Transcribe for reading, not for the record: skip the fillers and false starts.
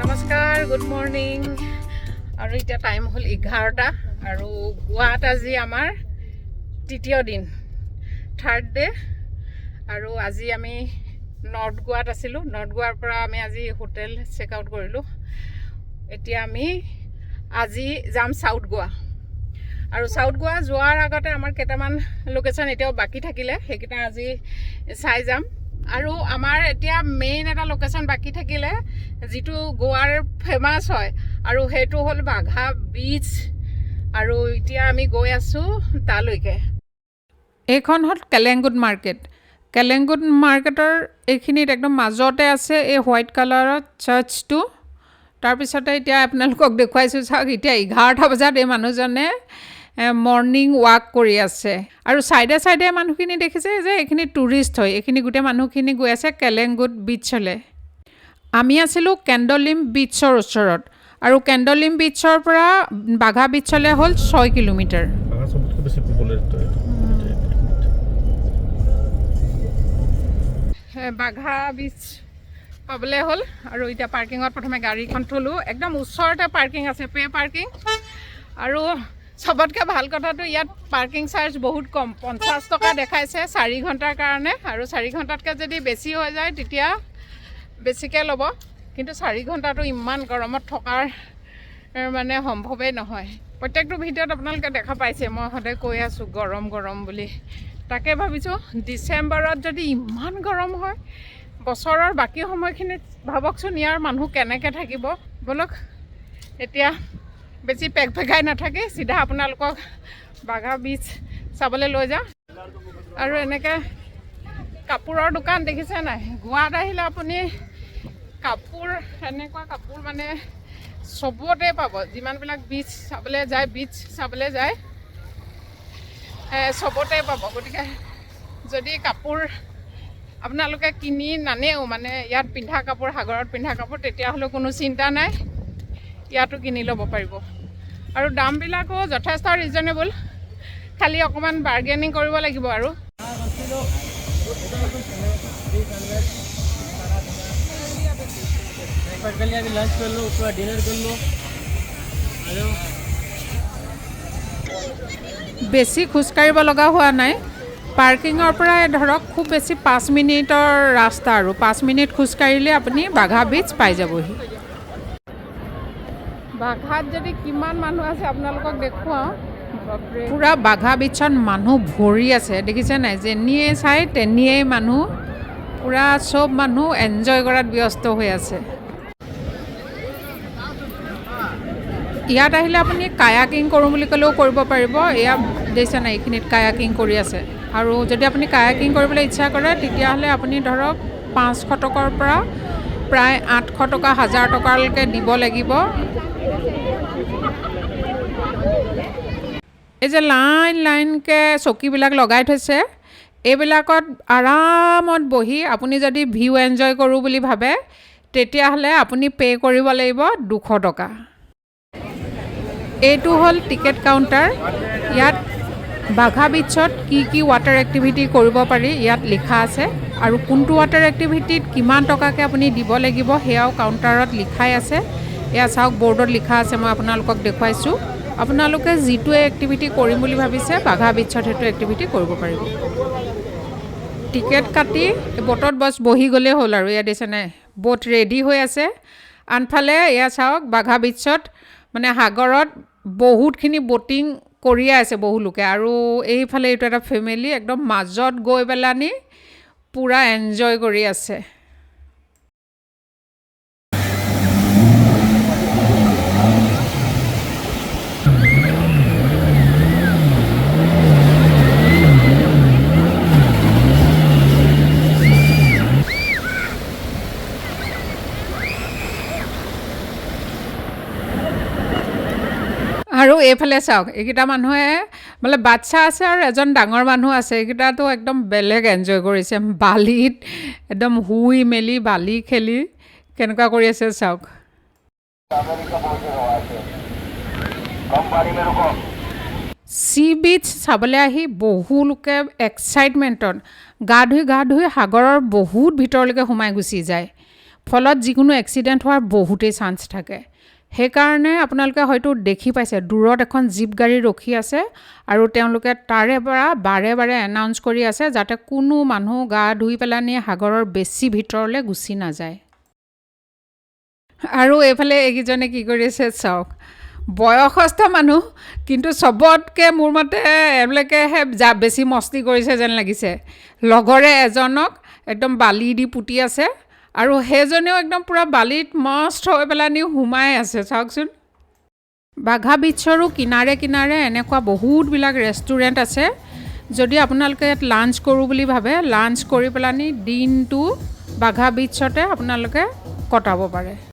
নমস্কাৰ, good morning. আৰু এতিয়া টাইম হ'ল 11টা আৰু গোৱাত আজি আমাৰ তৃতীয় দিন, থাৰ্ড ডে। আৰু আজি আমি নৰ্থ গোৱাত আছিলোঁ। নৰ্থ গোৱাৰ পৰা আমি আজি হোটেল চেক আউট কৰিলোঁ। এতিয়া আমি আজি যাম চাউথ গোৱা। আৰু চাউথ গোৱা যোৱাৰ আগতে আমাৰ কেইটামান লোকেশ্যন এতিয়াও বাকী থাকিলে, সেইকেইটা আজি চাই যাম। আৰু আমাৰ এতিয়া মেইন এটা লোকেশ্যন বাকী থাকিলে, যিটো গোৱাৰ ফেমাছ হয়, আৰু সেইটো হ'ল বাঘা বীচ। আৰু এতিয়া আমি গৈ আছোঁ তালৈকে। এইখন হ'ল কেলেংগুড মাৰ্কেট। কেলেংগুড মাৰ্কেটৰ এইখিনিত একদম মাজতে আছে এই হোৱাইট কালাৰৰ চাৰ্চটো। তাৰপিছতে এতিয়া আপোনালোকক দেখুৱাইছোঁ, চাওক এতিয়া 11টা বজাত এই মানুহজনে মৰ্ণিং ৱাক কৰি আছে। আৰু চাইডে চাইডে মানুহখিনি দেখিছে যে এইখিনি টুৰিষ্ট হয়। এইখিনি গোটেই মানুহখিনি গৈ আছে কেলেংগুড বীচলৈ। আমি আছিলোঁ কেণ্ডলিম বীচৰ ওচৰত, আৰু কেণ্ডলিম বীচৰ পৰা বাঘা বীচলৈ হ'ল 6 কিলোমিটাৰ। বাঘা বীচ পাবলৈ হ'ল। আৰু এতিয়া পাৰ্কিঙত প্ৰথমে গাড়ীখন থলোঁ। একদম ওচৰতে পাৰ্কিং আছে, পে' পাৰ্কিং। আৰু চবতকৈ ভাল কথাটো, ইয়াত পাৰ্কিং চাৰ্জ বহুত কম, 50 টকা দেখাইছে 4 ঘণ্টাৰ কাৰণে। আৰু 4 ঘণ্টাতকৈ যদি বেছি হৈ যায় তেতিয়া বেছিকৈ ল'ব। কিন্তু 4 ঘণ্টাটো ইমান গৰমত থকাৰ মানে সম্ভৱেই নহয়। প্ৰত্যেকটো ভিডিঅ'ত আপোনালোকে দেখা পাইছে, মই সদায় কৈ আছোঁ গৰম গৰম বুলি। তাকে ভাবিছোঁ ডিচেম্বৰত যদি ইমান গৰম হয়, বছৰৰ বাকী সময়খিনিত ভাবকচোন ইয়াৰ মানুহ কেনেকৈ থাকিব। ব'লক এতিয়া বেছি পেকপেকাই নাথাকি চিধা আপোনালোকক বাঘা বীচ চাবলৈ লৈ যাওঁ। আৰু এনেকৈ কাপোৰৰ দোকান দেখিছে নাই? গোৱাত আহিলে আপুনি কাপোৰ, এনেকুৱা কাপোৰ মানে চবতে পাব। যিমানবিলাক বীচ চাবলৈ যায় চবতে পাব। গতিকে যদি কাপোৰ আপোনালোকে কিনি নানেও, মানে ইয়াত পিন্ধা কাপোৰ, সাগৰত পিন্ধা কাপোৰ, তেতিয়াহ'লে কোনো চিন্তা নাই, ইয়াতো কিনি ল'ব পাৰিব। আৰু দামবিলাকো যথেষ্ট ৰিজনেবল, খালি অকণমান বাৰ্গেনিং কৰিব লাগিব। আৰু বেছি খোজকাঢ়িব লগা হোৱা নাই। পাৰ্কিঙৰ পৰা ধৰক খুব বেছি 5 মিনিটৰ ৰাস্তা, আৰু 5 মিনিট খোজকাঢ়িলে আপুনি বাঘা বীচ পাই যাবহি। বাঘাত যদি কিমান মানুহ আছে আপোনালোকক দেখুৱাওঁ। পূৰা বাঘা বীচত মানুহ ভৰি আছে, দেখিছে নাই? যেনিয়ে চাই তেনিয়েই মানুহ, পূৰা চব মানুহ এনজয় কৰাত ব্যস্ত হৈ আছে। ইয়াত আহিলে আপুনি কায়াকিং কৰোঁ বুলি ক'লেও কৰিব পাৰিব। এয়া দেখিছে নাই, এইখিনিত কায়াকিং কৰি আছে। আৰু যদি আপুনি কায়াকিং কৰিবলৈ ইচ্ছা কৰে, তেতিয়াহ'লে আপুনি ধৰক 500 টকাৰ পৰা প্ৰায় 800 টকা, 1000 টকালৈকে দিব লাগিব। এই যে লাইন লাইনকৈ চকীবিলাক লগাই থৈছে, এইবিলাকত আৰামত বহি আপুনি যদি ভিউ এনজয় কৰোঁ বুলি ভাবে, তেতিয়াহ'লে আপুনি পে' কৰিব লাগিব 200 টকা। এইটো হ'ল টিকেট কাউণ্টাৰ। ইয়াত বাঘা বীচত কি কি ৱাটাৰ এক্টিভিটি কৰিব পাৰি ইয়াত লিখা আছে, আৰু কোনটো ৱাটাৰ এক্টিভিটিত কিমান টকাকৈ আপুনি দিব লাগিব সেয়াও কাউণ্টাৰত লিখাই আছে। এয়া চাওক, বৰ্ডত লিখা আছে, মই আপোনালোকক দেখুৱাইছোঁ। আপোনালোকে যিটো এক্টিভিটি কৰিম বুলি ভাবিছে বাঘা বীচত সেইটো এক্টিভিটি কৰিব পাৰিব। টিকেট কাটি ব'টত বছ বহি গ'লেই হ'ল। আৰু এয়া দেখিছেনে, ব'ট ৰেডি হৈ আছে। আনফালে এয়া চাওক, বাঘা বীচত মানে সাগৰত বহুতখিনি ব'টিং কৰিয়ে আছে বহু লোকে। আৰু এইফালে এইটো এটা ফেমিলি একদম মাজত গৈ পেলানি পূৰা এনজয় কৰি আছে। আৰু এইফালে চাওক, এইকেইটা মানুহে মানে বাচ্ছা আছে আৰু এজন ডাঙৰ মানুহ আছে। এইকেইটাতো একদম বেলেগ এনজয় কৰিছে, বালিত একদম শুই মেলি বালি খেলি কেনেকুৱা কৰি আছে চাওক। চি বিচ চাবলৈ আহি বহু লোকে এক্সাইটমেণ্টত গা ধুই সাগৰৰ বহুত ভিতৰলৈকে সোমাই গুচি যায়। ফলত যিকোনো এক্সিডেণ্ট হোৱাৰ বহুতেই চান্স থাকে। সেইকাৰণে আপোনালোকে হয়তো দেখি পাইছে দূৰত এখন জীপ গাড়ী ৰখি আছে আৰু তেওঁলোকে তাৰে পৰা বাৰে বাৰে এনাউন্স কৰি আছে যাতে কোনো মানুহ গা ধুই পেলানি সাগৰৰ বেছি ভিতৰলৈ গুচি নাযায়। আৰু এইফালে এইকেইজনে কি কৰিছে চাওক, বয়সস্থ মানুহ কিন্তু চবতকৈ মোৰ মতে এওঁলোকেহে বেছি মস্তি কৰিছে যেন লাগিছে। লগৰে এজনক একদম বালি দি পুতি আছে আৰু সেইজনেও একদম পূৰা বালিত মস্ত হৈ পেলানি সোমাই আছে চাওকচোন। বাঘা বিচৰো কিনাৰে কিনাৰে এনেকুৱা বহুতবিলাক ৰেষ্টুৰেণ্ট আছে। যদি আপোনালোকে ইয়াত লাঞ্চ কৰোঁ বুলি ভাবে, লাঞ্চ কৰি পেলানি দিনটো বাঘা বিচতে আপোনালোকে কটাব পাৰে।